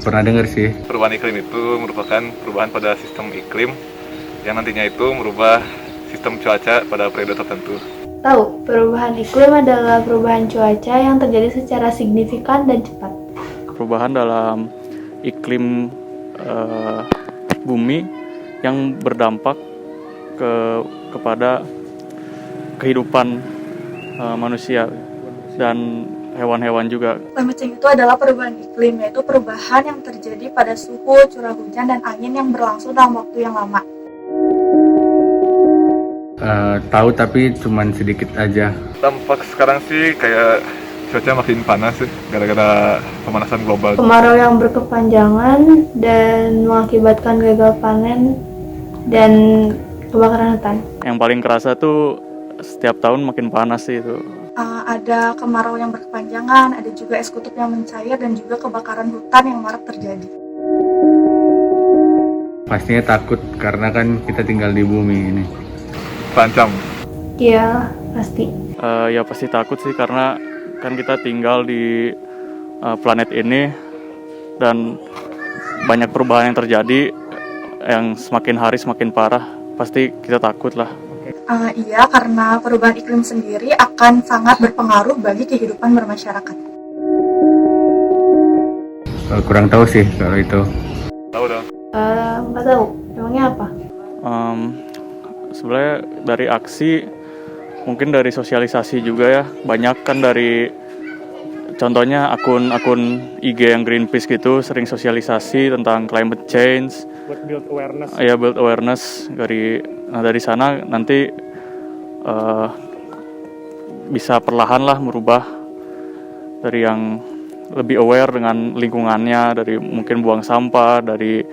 pernah dengar sih. Perubahan iklim itu merupakan perubahan pada sistem iklim yang nantinya itu merubah sistem cuaca pada periode tertentu. Tahu, perubahan iklim adalah perubahan cuaca yang terjadi secara signifikan dan cepat. Perubahan dalam iklim bumi yang berdampak kepada kehidupan manusia dan hewan-hewan juga. Climate change itu adalah perubahan iklim, yaitu perubahan yang terjadi pada suhu, curah hujan, dan angin yang berlangsung dalam waktu yang lama. Tahu tapi cuman sedikit aja. Dampak sekarang sih kayak cuaca makin panas sih, gara-gara pemanasan global. Kemarau yang berkepanjangan dan mengakibatkan gagal panen dan kebakaran hutan. Yang paling kerasa tuh setiap tahun makin panas sih itu. Ada kemarau yang berkepanjangan, ada juga es kutub yang mencair, dan juga kebakaran hutan yang marak terjadi. Pastinya takut karena kan kita tinggal di bumi ini. Terancam. Iya, pasti. Ya pasti takut sih karena kan kita tinggal di planet ini dan banyak perubahan yang terjadi yang semakin hari semakin parah. Pasti kita takut lah. Iya, karena perubahan iklim sendiri akan sangat berpengaruh bagi kehidupan bermasyarakat. Kurang tahu sih kalau itu. Tahu dong. Nggak tahu. Emangnya apa? Sebenarnya dari aksi, mungkin dari sosialisasi juga ya. Banyak kan dari contohnya akun IG yang Greenpeace gitu sering sosialisasi tentang climate change. Build awareness. Ya, build awareness dari sana nanti bisa perlahan lah merubah dari yang lebih aware dengan lingkungannya, dari mungkin buang sampah, dari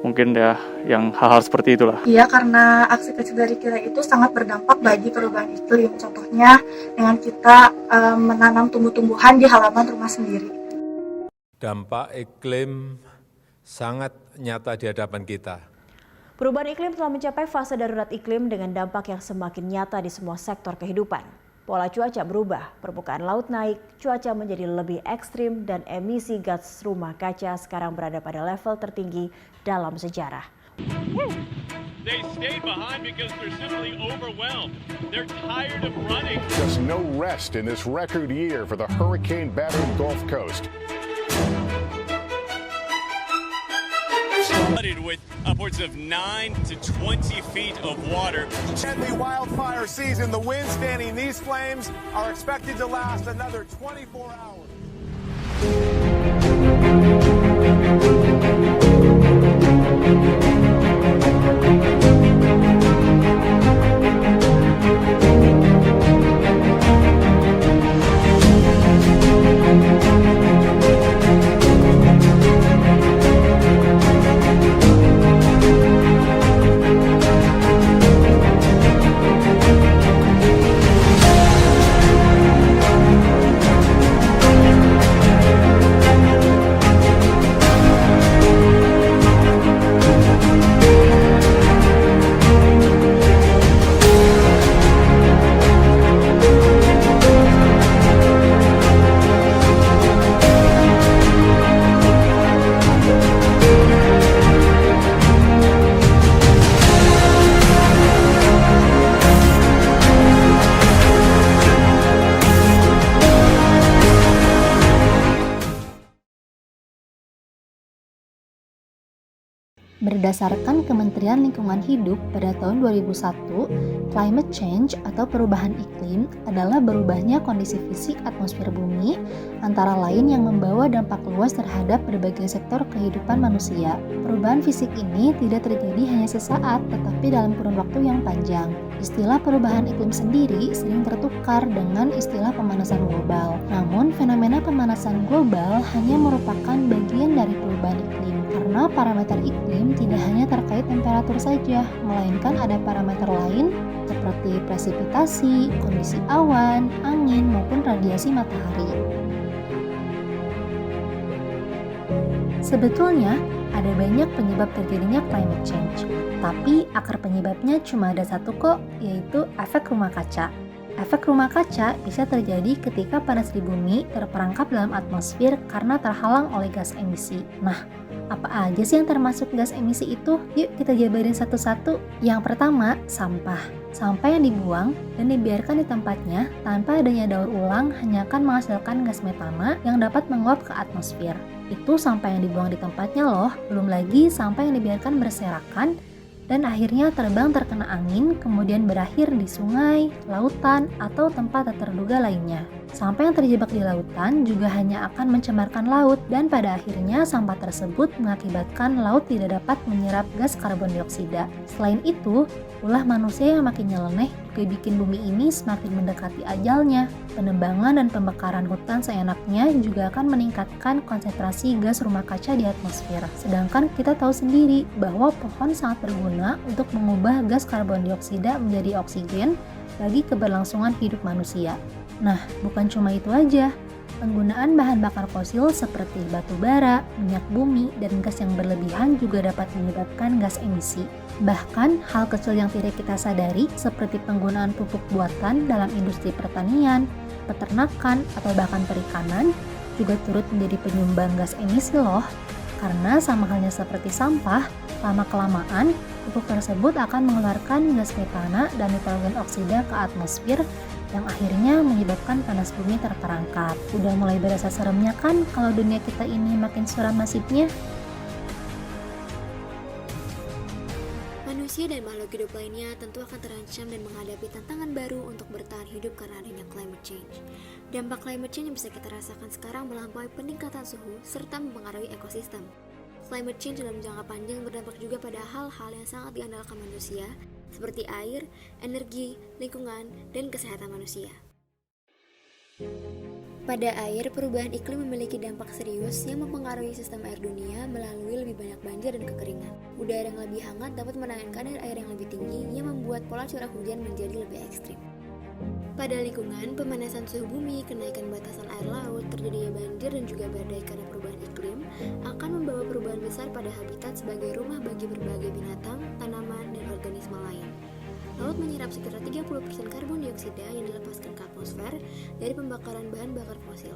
mungkin ya yang hal-hal seperti itulah. Iya, karena aksi kecil dari kita itu sangat berdampak bagi perubahan iklim. Contohnya dengan kita menanam tumbuh-tumbuhan di halaman rumah sendiri. Dampak iklim sangat nyata di hadapan kita. Perubahan iklim telah mencapai fase darurat iklim dengan dampak yang semakin nyata di semua sektor kehidupan. Pola cuaca berubah, permukaan laut naik, cuaca menjadi lebih ekstrim, dan emisi gas rumah kaca sekarang berada pada level tertinggi dalam sejarah. They stayed behind because they're simply overwhelmed. They're tired of running. Just no rest in this record year for the hurricane-battered Gulf Coast. Flooded with upwards of 9 to 20 feet of water. And the wildfire season, the winds fanning these flames are expected to last another 24 hours. Berdasarkan Kementerian Lingkungan Hidup pada tahun 2001, climate change atau perubahan iklim adalah berubahnya kondisi fisik atmosfer bumi, antara lain yang membawa dampak luas terhadap berbagai sektor kehidupan manusia. Perubahan fisik ini tidak terjadi hanya sesaat, tetapi dalam kurun waktu yang panjang. Istilah perubahan iklim sendiri sering tertukar dengan istilah pemanasan global. Namun, fenomena pemanasan global hanya merupakan bagian dari perubahan iklim. Karena parameter iklim tidak hanya terkait temperatur saja, melainkan ada parameter lain seperti presipitasi, kondisi awan, angin, maupun radiasi matahari. Sebetulnya, ada banyak penyebab terjadinya climate change, tapi akar penyebabnya cuma ada satu kok, yaitu efek rumah kaca. Efek rumah kaca bisa terjadi ketika panas di bumi terperangkap dalam atmosfer karena terhalang oleh gas emisi. Nah, apa aja sih yang termasuk gas emisi itu? Yuk kita jabarin satu-satu. Yang pertama, sampah. Sampah yang dibuang dan dibiarkan di tempatnya tanpa adanya daur ulang hanya akan menghasilkan gas metana yang dapat menguap ke atmosfer. Itu sampah yang dibuang di tempatnya loh, belum lagi sampah yang dibiarkan berserakan dan akhirnya terbang terkena angin, kemudian berakhir di sungai, lautan, atau tempat tak terduga lainnya. Sampah yang terjebak di lautan juga hanya akan mencemarkan laut dan pada akhirnya sampah tersebut mengakibatkan laut tidak dapat menyerap gas karbon dioksida. Selain itu, ulah manusia yang makin nyeleneh juga bikin bumi ini semakin mendekati ajalnya. Penebangan dan pembakaran hutan seenaknya juga akan meningkatkan konsentrasi gas rumah kaca di atmosfer. Sedangkan kita tahu sendiri bahwa pohon sangat berguna untuk mengubah gas karbon dioksida menjadi oksigen bagi keberlangsungan hidup manusia. Nah, bukan cuma itu aja. Penggunaan bahan bakar fosil seperti batu bara, minyak bumi, dan gas yang berlebihan juga dapat menyebabkan gas emisi. Bahkan, hal kecil yang tidak kita sadari seperti penggunaan pupuk buatan dalam industri pertanian, peternakan, atau bahkan perikanan juga turut menjadi penyumbang gas emisi loh. Karena sama halnya seperti sampah, lama-kelamaan pupuk tersebut akan mengeluarkan gas metana dan nitrogen oksida ke atmosfer yang akhirnya menyebabkan panas bumi terperangkap. Udah mulai berasa seremnya kan kalau dunia kita ini makin suram nasibnya? Manusia dan makhluk hidup lainnya tentu akan terancam dan menghadapi tantangan baru untuk bertahan hidup karena adanya climate change. Dampak climate change yang bisa kita rasakan sekarang melampaui peningkatan suhu serta mempengaruhi ekosistem. Climate change dalam jangka panjang berdampak juga pada hal-hal yang sangat diandalkan manusia, seperti air, energi, lingkungan, dan kesehatan manusia. Pada air, perubahan iklim memiliki dampak serius yang mempengaruhi sistem air dunia melalui lebih banyak banjir dan kekeringan. Udara yang lebih hangat dapat menahan kadar air yang lebih tinggi yang membuat pola curah hujan menjadi lebih ekstrim. Pada lingkungan, pemanasan suhu bumi, kenaikan batasan air laut, terjadinya banjir dan juga badai karena perubahan iklim akan membawa perubahan besar pada habitat sebagai rumah bagi berbagai binatang, tanaman, dan organisme lain. Laut menyerap sekitar 30% karbon dioksida yang dilepaskan ke atmosfer dari pembakaran bahan bakar fosil.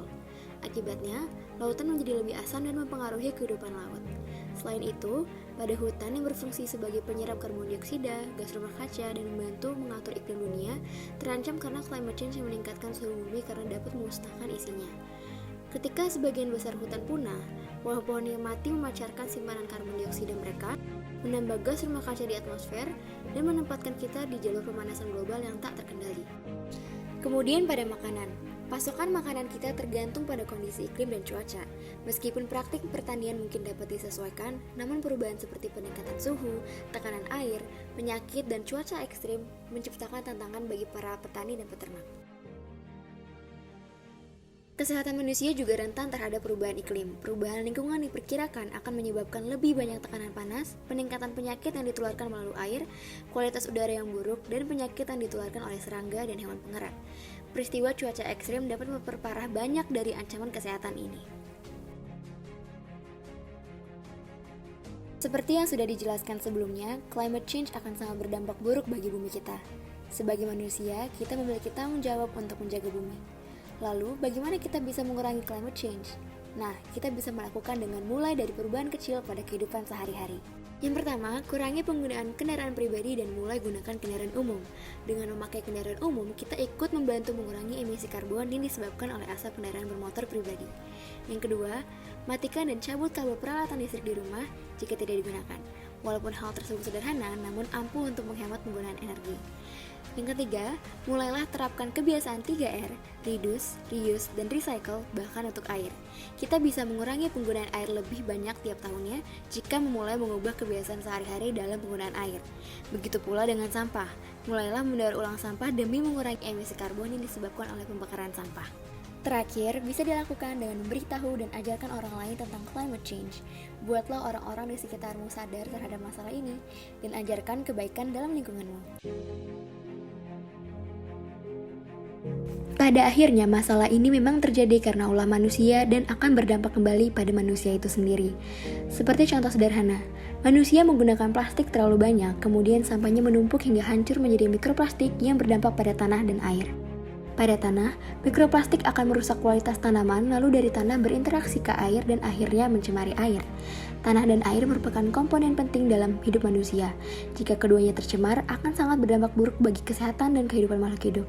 Akibatnya, lautan menjadi lebih asam dan mempengaruhi kehidupan laut. Selain itu, pada hutan yang berfungsi sebagai penyerap karbon dioksida, gas rumah kaca, dan membantu mengatur iklim dunia, terancam karena climate change yang meningkatkan suhu bumi karena dapat memusnahkan isinya. Ketika sebagian besar hutan punah, pohon-pohon yang mati memancarkan simpanan karbon dioksida mereka, menambah gas rumah kaca di atmosfer, dan menempatkan kita di jalur pemanasan global yang tak terkendali. Kemudian pada makanan, pasokan makanan kita tergantung pada kondisi iklim dan cuaca. Meskipun praktik pertanian mungkin dapat disesuaikan, namun perubahan seperti peningkatan suhu, tekanan air, penyakit, dan cuaca ekstrim menciptakan tantangan bagi para petani dan peternak. Kesehatan manusia juga rentan terhadap perubahan iklim. Perubahan lingkungan diperkirakan akan menyebabkan lebih banyak tekanan panas, peningkatan penyakit yang ditularkan melalui air, kualitas udara yang buruk, dan penyakit yang ditularkan oleh serangga dan hewan pengerat. Peristiwa cuaca ekstrim dapat memperparah banyak dari ancaman kesehatan ini. Seperti yang sudah dijelaskan sebelumnya, climate change akan sangat berdampak buruk bagi bumi kita. Sebagai manusia, kita memiliki tanggung jawab untuk menjaga bumi. Lalu, bagaimana kita bisa mengurangi climate change? Nah, kita bisa melakukan dengan mulai dari perubahan kecil pada kehidupan sehari-hari. Yang pertama, kurangi penggunaan kendaraan pribadi dan mulai gunakan kendaraan umum. Dengan memakai kendaraan umum, kita ikut membantu mengurangi emisi karbon yang disebabkan oleh asap kendaraan bermotor pribadi. Yang kedua, matikan dan cabut kabel peralatan listrik di rumah jika tidak digunakan. Walaupun hal tersebut sederhana, namun ampuh untuk menghemat penggunaan energi. Yang ketiga, mulailah terapkan kebiasaan 3R, reduce, reuse, dan recycle, bahkan untuk air. Kita bisa mengurangi penggunaan air lebih banyak tiap tahunnya jika memulai mengubah kebiasaan sehari-hari dalam penggunaan air. Begitu pula dengan sampah, mulailah mendaur ulang sampah demi mengurangi emisi karbon yang disebabkan oleh pembakaran sampah. Terakhir, bisa dilakukan dengan memberitahu dan ajarkan orang lain tentang climate change. Buatlah orang-orang di sekitarmu sadar terhadap masalah ini, dan ajarkan kebaikan dalam lingkunganmu. Pada akhirnya, masalah ini memang terjadi karena ulah manusia dan akan berdampak kembali pada manusia itu sendiri. Seperti contoh sederhana, manusia menggunakan plastik terlalu banyak, kemudian sampahnya menumpuk hingga hancur menjadi mikroplastik yang berdampak pada tanah dan air. Pada tanah, mikroplastik akan merusak kualitas tanaman, lalu dari tanah berinteraksi ke air dan akhirnya mencemari air. Tanah dan air merupakan komponen penting dalam hidup manusia. Jika keduanya tercemar, akan sangat berdampak buruk bagi kesehatan dan kehidupan makhluk hidup.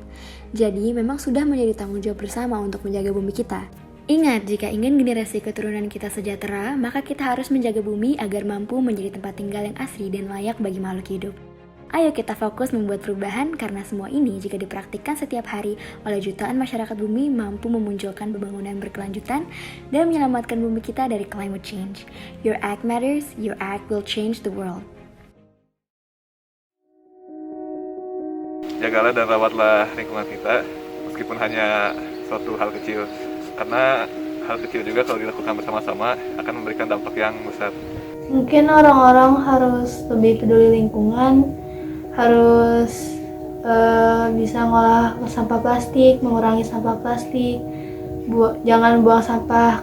Jadi, memang sudah menjadi tanggung jawab bersama untuk menjaga bumi kita. Ingat, jika ingin generasi keturunan kita sejahtera, maka kita harus menjaga bumi agar mampu menjadi tempat tinggal yang asri dan layak bagi makhluk hidup. Ayo kita fokus membuat perubahan, karena semua ini jika dipraktikkan setiap hari oleh jutaan masyarakat bumi mampu memunculkan pembangunan berkelanjutan dan menyelamatkan bumi kita dari climate change. Your act matters, your act will change the world. Jagalah dan rawatlah lingkungan kita, meskipun hanya suatu hal kecil. Karena hal kecil juga kalau dilakukan bersama-sama akan memberikan dampak yang besar. Mungkin orang-orang harus lebih peduli lingkungan, harus bisa ngolah sampah plastik, mengurangi sampah plastik, jangan buang sampah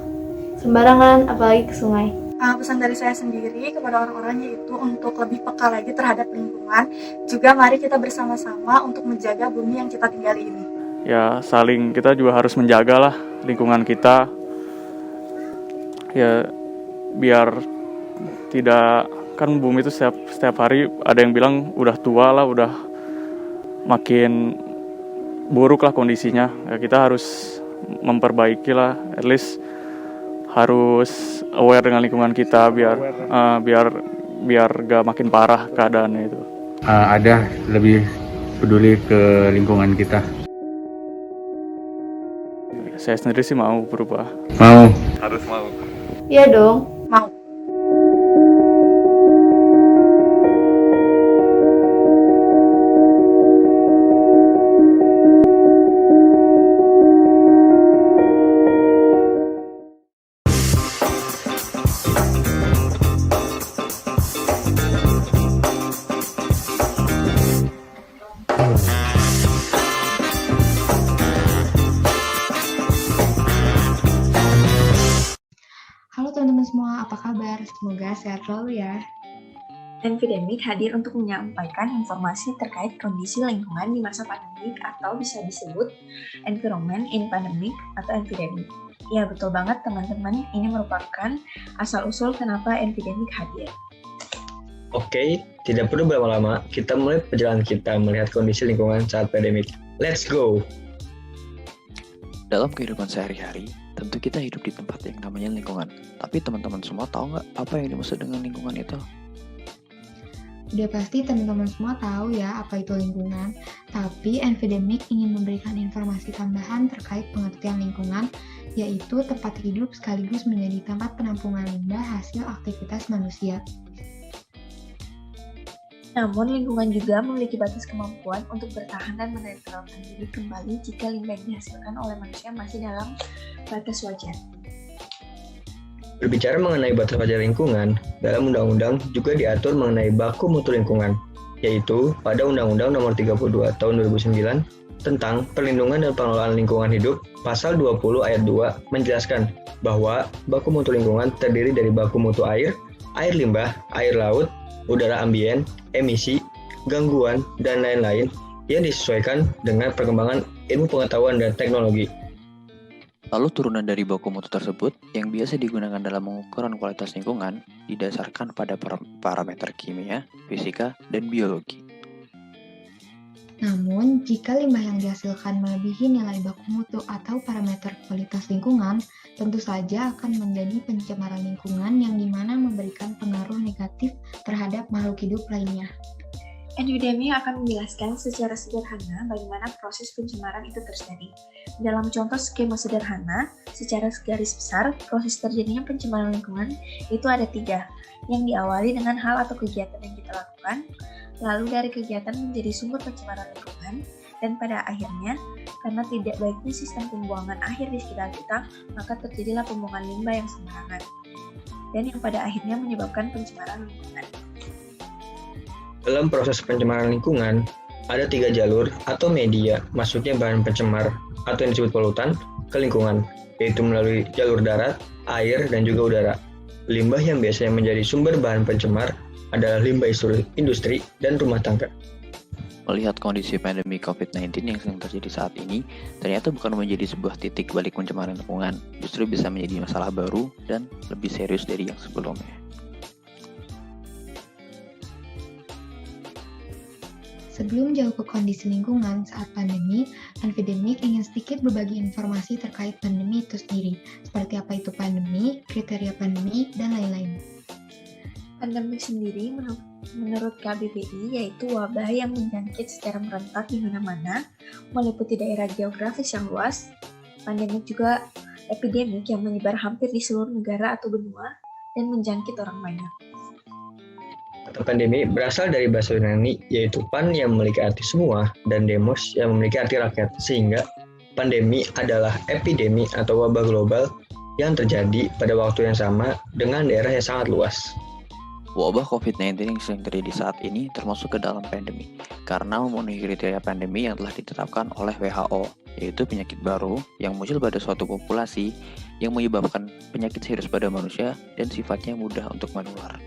sembarangan, apalagi ke sungai. Pesan dari saya sendiri kepada orang-orang yaitu untuk lebih peka lagi terhadap lingkungan. Juga mari kita bersama-sama untuk menjaga bumi yang kita tinggali ini. Ya, kita juga harus menjaga lah lingkungan kita. Ya, biar tidak, kan bumi itu setiap hari ada yang bilang udah tua lah, udah makin buruk lah kondisinya. Ya, kita harus memperbaiki lah, at least harus aware dengan lingkungan kita biar gak makin parah keadaannya itu. Ada lebih peduli ke lingkungan kita. Saya sendiri sih mau berubah. Mau. Harus mau. Iya dong. Mau. Halo teman-teman semua, apa kabar? Semoga sehat selalu ya. Enfidemic hadir untuk menyampaikan informasi terkait kondisi lingkungan di masa pandemik atau bisa disebut environment in pandemic atau enfidemic. Ya betul banget teman-teman, ini merupakan asal-usul kenapa enfidemic hadir. Oke, tidak perlu berlama-lama, kita mulai perjalanan kita melihat kondisi lingkungan saat pandemik. Let's go! Dalam kehidupan sehari-hari, tentu kita hidup di tempat yang namanya lingkungan. Tapi teman-teman semua tahu nggak apa yang dimaksud dengan lingkungan itu? Udah pasti teman-teman semua tahu ya apa itu lingkungan. Tapi Enfidemic ingin memberikan informasi tambahan terkait pengertian lingkungan, yaitu tempat hidup sekaligus menjadi tempat penampungan limbah hasil aktivitas manusia. Namun, lingkungan juga memiliki batas kemampuan untuk bertahan dan menetralkan diri kembali jika limbah yang dihasilkan oleh manusia masih dalam batas wajar. Berbicara mengenai batas wajar lingkungan, dalam undang-undang juga diatur mengenai baku mutu lingkungan, yaitu pada Undang-Undang Nomor 32 Tahun 2009 tentang Perlindungan dan Pengelolaan Lingkungan Hidup, Pasal 20 Ayat 2 menjelaskan bahwa baku mutu lingkungan terdiri dari baku mutu air limbah, air laut, udara ambien, emisi, gangguan, dan lain-lain yang disesuaikan dengan perkembangan ilmu pengetahuan dan teknologi. Lalu turunan dari baku mutu tersebut yang biasa digunakan dalam pengukuran kualitas lingkungan didasarkan pada parameter kimia, fisika, dan biologi. Namun, jika limbah yang dihasilkan melebihi nilai baku mutu atau parameter kualitas lingkungan, tentu saja akan menjadi pencemaran lingkungan yang dimana memberikan pengaruh negatif terhadap makhluk hidup lainnya. Enfidemic akan menjelaskan secara sederhana bagaimana proses pencemaran itu terjadi. Dalam contoh skema sederhana, secara garis besar, proses terjadinya pencemaran lingkungan itu ada 3, yang diawali dengan hal atau kegiatan yang kita lakukan, lalu dari kegiatan menjadi sumber pencemaran lingkungan, dan pada akhirnya, karena tidak baiknya sistem pembuangan akhir di sekitar kita, maka terjadilah pembuangan limbah yang sembarangan, dan yang pada akhirnya menyebabkan pencemaran lingkungan. Dalam proses pencemaran lingkungan, ada 3 jalur atau media masuknya bahan pencemar atau yang disebut polutan ke lingkungan, yaitu melalui jalur darat, air, dan juga udara. Limbah yang biasanya menjadi sumber bahan pencemar adalah limbah industri dan rumah tangga. Melihat kondisi pandemi COVID-19 yang sedang terjadi saat ini, ternyata bukan menjadi sebuah titik balik pencemaran lingkungan, justru bisa menjadi masalah baru dan lebih serius dari yang sebelumnya. Sebelum jauh ke kondisi lingkungan saat pandemi, Infodemic ingin sedikit berbagi informasi terkait pandemi itu sendiri, seperti apa itu pandemi, kriteria pandemi, dan lain-lain. Pandemi sendiri menurut KBBI yaitu wabah yang menjangkit secara merentak di mana-mana, meliputi daerah geografis yang luas. Pandemi juga epidemik yang menyebar hampir di seluruh negara atau benua dan menjangkit orang banyak. Kata pandemi berasal dari bahasa Yunani yaitu pan yang memiliki arti semua dan demos yang memiliki arti rakyat, sehingga pandemi adalah epidemi atau wabah global yang terjadi pada waktu yang sama dengan daerah yang sangat luas. Wabah COVID-19 yang sering terjadi saat ini termasuk ke dalam pandemi karena memenuhi kriteria pandemi yang telah ditetapkan oleh WHO, yaitu penyakit baru yang muncul pada suatu populasi yang menyebabkan penyakit serius pada manusia dan sifatnya mudah untuk menular.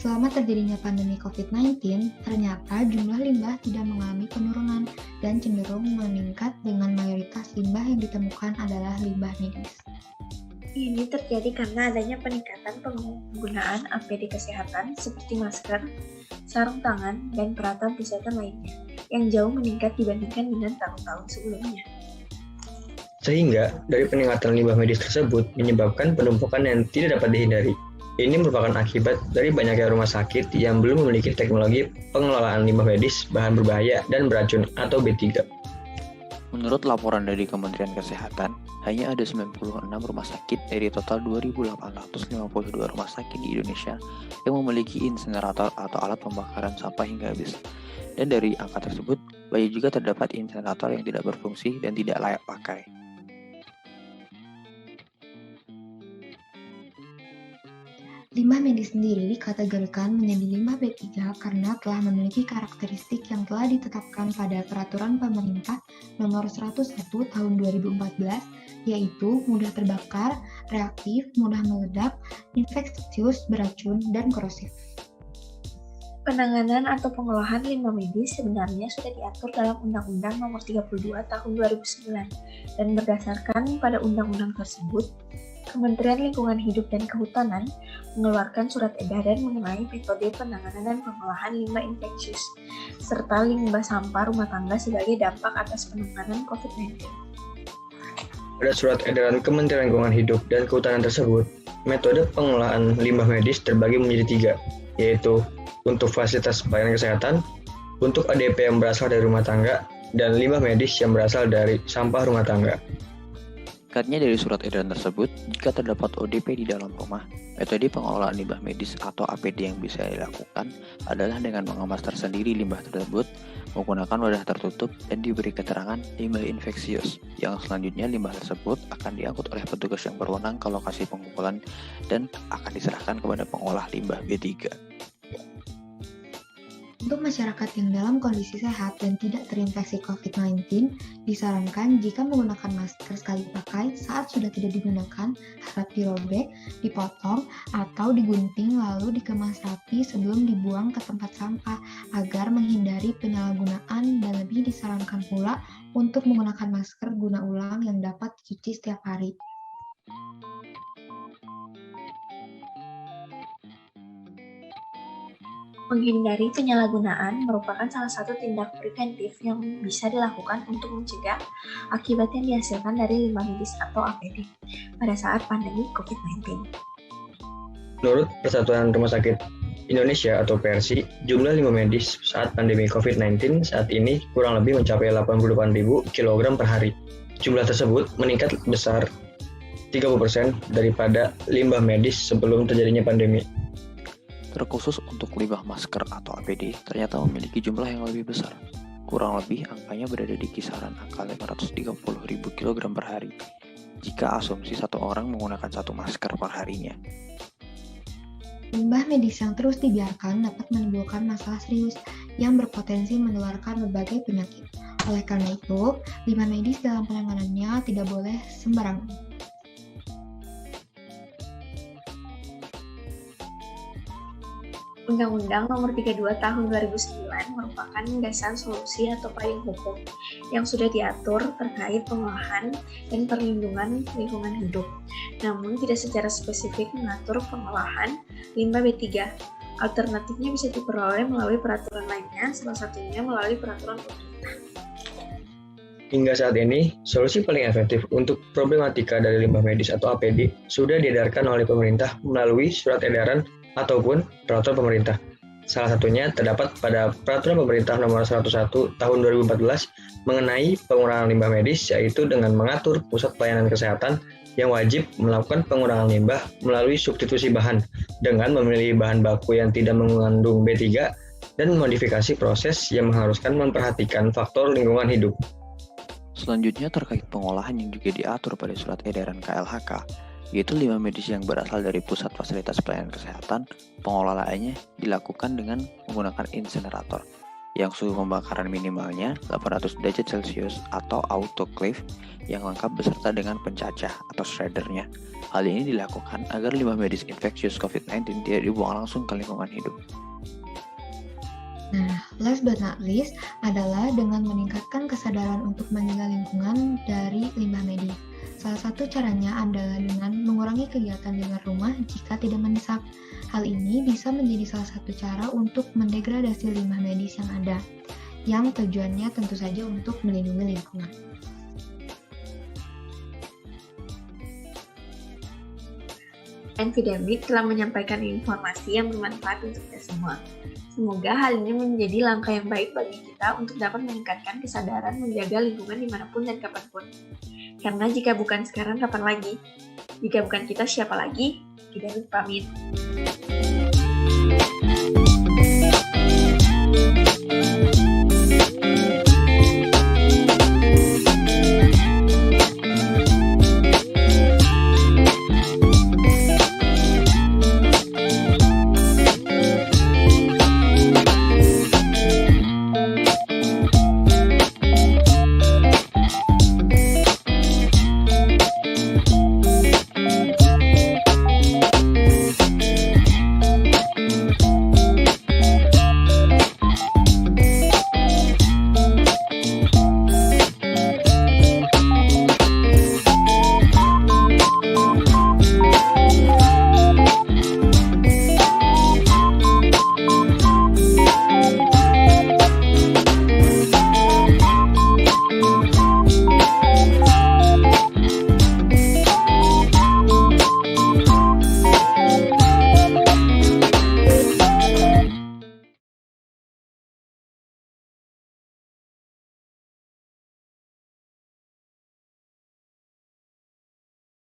Selama terjadinya pandemi COVID-19, ternyata jumlah limbah tidak mengalami penurunan dan cenderung meningkat dengan mayoritas limbah yang ditemukan adalah limbah medis. Ini terjadi karena adanya peningkatan penggunaan APD kesehatan seperti masker, sarung tangan, dan peralatan kesehatan lainnya yang jauh meningkat dibandingkan dengan tahun-tahun sebelumnya. Sehingga dari peningkatan limbah medis tersebut menyebabkan penumpukan yang tidak dapat dihindari. Ini merupakan akibat dari banyaknya rumah sakit yang belum memiliki teknologi pengelolaan limbah medis, bahan berbahaya, dan beracun atau B3. Menurut laporan dari Kementerian Kesehatan, hanya ada 96 rumah sakit dari total 2.852 rumah sakit di Indonesia yang memiliki insinerator atau alat pembakaran sampah hingga habis. Dan dari angka tersebut, banyak juga terdapat insinerator yang tidak berfungsi dan tidak layak pakai. Limbah medis sendiri dikategorikan menjadi limbah B3 karena telah memiliki karakteristik yang telah ditetapkan pada Peraturan Pemerintah Nomor 101 Tahun 2014, yaitu mudah terbakar, reaktif, mudah meledak, infeksius, beracun, dan korosif. Penanganan atau pengolahan limbah medis sebenarnya sudah diatur dalam Undang-Undang Nomor 32 Tahun 2009 dan berdasarkan pada undang-undang tersebut, Kementerian Lingkungan Hidup dan Kehutanan mengeluarkan surat edaran mengenai metode penanganan dan pengolahan limbah infeksius serta limbah sampah rumah tangga sebagai dampak atas penanganan COVID-19. Pada surat edaran Kementerian Lingkungan Hidup dan Kehutanan tersebut, metode pengolahan limbah medis terbagi menjadi 3, yaitu untuk fasilitas pelayanan kesehatan, untuk ODP yang berasal dari rumah tangga, dan limbah medis yang berasal dari sampah rumah tangga. Katanya dari surat edaran tersebut, jika terdapat ODP di dalam rumah, metode pengelolaan limbah medis atau APD yang bisa dilakukan adalah dengan mengemas tersendiri limbah tersebut, menggunakan wadah tertutup, dan diberi keterangan limbah infeksius, yang selanjutnya limbah tersebut akan diangkut oleh petugas yang berwenang ke lokasi pengumpulan dan akan diserahkan kepada pengolah limbah B3. Untuk masyarakat yang dalam kondisi sehat dan tidak terinfeksi COVID-19, disarankan jika menggunakan masker sekali pakai saat sudah tidak digunakan, harap dirobek, dipotong, atau digunting lalu dikemas rapi sebelum dibuang ke tempat sampah agar menghindari penyalahgunaan, dan lebih disarankan pula untuk menggunakan masker guna ulang yang dapat dicuci setiap hari. Menghindari penyalahgunaan merupakan salah satu tindak preventif yang bisa dilakukan untuk mencegah akibat yang dihasilkan dari limbah medis atau APD pada saat pandemi COVID-19. Menurut Persatuan Rumah Sakit Indonesia atau PRSI, jumlah limbah medis saat pandemi COVID-19 saat ini kurang lebih mencapai 88.000 kg per hari. Jumlah tersebut meningkat besar 30% daripada limbah medis sebelum terjadinya pandemi. Terkhusus untuk limbah masker atau APD ternyata memiliki jumlah yang lebih besar. Kurang lebih angkanya berada di kisaran angka 530.000 kg per hari, jika asumsi satu orang menggunakan satu masker per harinya. Limbah medis yang terus dibiarkan dapat menimbulkan masalah serius yang berpotensi menularkan berbagai penyakit. Oleh karena itu, limbah medis dalam penanganannya tidak boleh sembarangan. Undang-Undang Nomor 32 Tahun 2009 merupakan dasar solusi atau payung hukum yang sudah diatur terkait pengolahan dan perlindungan lingkungan hidup, namun tidak secara spesifik mengatur pengolahan limbah B3. Alternatifnya bisa diperoleh melalui peraturan lainnya, salah satunya melalui peraturan pemerintah. Hingga saat ini, solusi paling efektif untuk problematika dari limbah medis atau APD sudah diedarkan oleh pemerintah melalui surat edaran ataupun peraturan pemerintah. Salah satunya terdapat pada Peraturan Pemerintah Nomor 101 Tahun 2014 mengenai pengurangan limbah medis, yaitu dengan mengatur pusat pelayanan kesehatan yang wajib melakukan pengurangan limbah melalui substitusi bahan dengan memilih bahan baku yang tidak mengandung B3 dan modifikasi proses yang mengharuskan memperhatikan faktor lingkungan hidup. Selanjutnya terkait pengolahan yang juga diatur pada surat edaran KLHK, yaitu limbah medis yang berasal dari pusat fasilitas pelayanan kesehatan, pengelolaannya dilakukan dengan menggunakan insinerator yang suhu pembakaran minimalnya 800 derajat Celcius atau autoclave yang lengkap beserta dengan pencacah atau shreddernya. Hal ini dilakukan agar limbah medis infeksius COVID-19 tidak dibuang langsung ke lingkungan hidup. Nah, last but not least adalah dengan meningkatkan kesadaran untuk menjaga lingkungan dari limbah medis. Salah satu caranya adalah dengan mengurangi kegiatan di luar rumah jika tidak mendesak. Hal ini bisa menjadi salah satu cara untuk mendegradasi limbah medis yang ada, yang tujuannya tentu saja untuk melindungi lingkungan. Enfidemic telah menyampaikan informasi yang bermanfaat untuk kita semua. Semoga hal ini menjadi langkah yang baik bagi kita untuk dapat meningkatkan kesadaran menjaga lingkungan dimanapun dan kapanpun. Karena jika bukan sekarang, kapan lagi? Jika bukan kita, siapa lagi? Epidemic pamit.